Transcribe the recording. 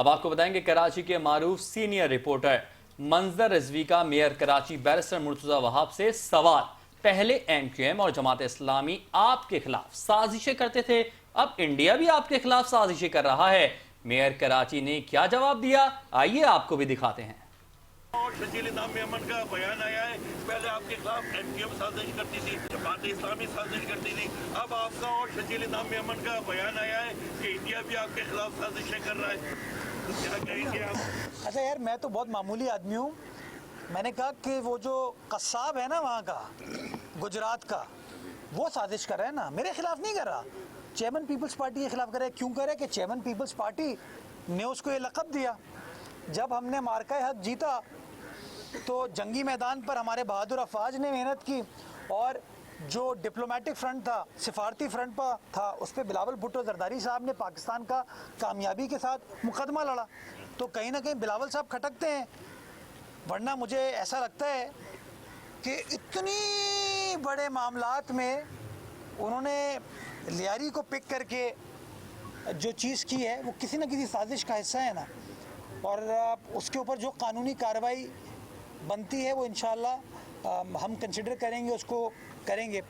अब आपको बताएंगे कराची के मारूफ सीनियर रिपोर्टर मंजर रिजवी का मेयर कराची बैरिस्टर मुर्तजा वहाब से सवाल। पहले एमक्यूएम और जमात इस्लामी आपके खिलाफ साजिशें करते थे, अब इंडिया भी आपके खिलाफ साजिशें कर रहा है। मेयर कराची ने क्या जवाब दिया, आइए आपको भी दिखाते हैं। और शकील निज़ाम अमन का बयान आया है, पहले आपके खिलाफ एमक्यूएम साजिश करती थी, जमात इस्लामी साजिश करती थी, अब आपका और शकील निज़ाम अमन का बयान आया है कि इंडिया भी आपके खिलाफ साजिशें कर रहा है। तो क्या कहेंगे आप? अच्छा यार, मैं तो बहुत मामूली आदमी हूँ। मैंने कहा कि वो जो कस्साब है ना वहाँ का, गुजरात का, वो साजिश कर रहा है ना, मेरे खिलाफ नहीं कर रहा। चेयरमैन पीपल्स पार्टी के खिलाफ कर रहा है। क्यों कर रहा है कि चेयरमैन पीपल्स पार्टी ने उसको ये लक़ब दिया। जब हमने मार्का हक जीता तो जंगी मैदान पर हमारे बहादुर अफवाज ने मेहनत की, और जो डिप्लोमेटिक फ्रंट था, सिफारती फ्रंट पर था, उस पर बिलावल भुट्टो जरदारी साहब ने पाकिस्तान का कामयाबी के साथ मुकदमा लड़ा। तो कहीं ना कहीं बिलावल साहब खटकते हैं, वरना मुझे ऐसा लगता है कि इतनी बड़े मामलात में उन्होंने लियारी को पिक करके जो चीज़ की है वो किसी न किसी साजिश का हिस्सा है ना, और उसके ऊपर जो कानूनी कार्रवाई बनती है वो इंशाल्लाह हम कंसिडर करेंगे, उसको करेंगे।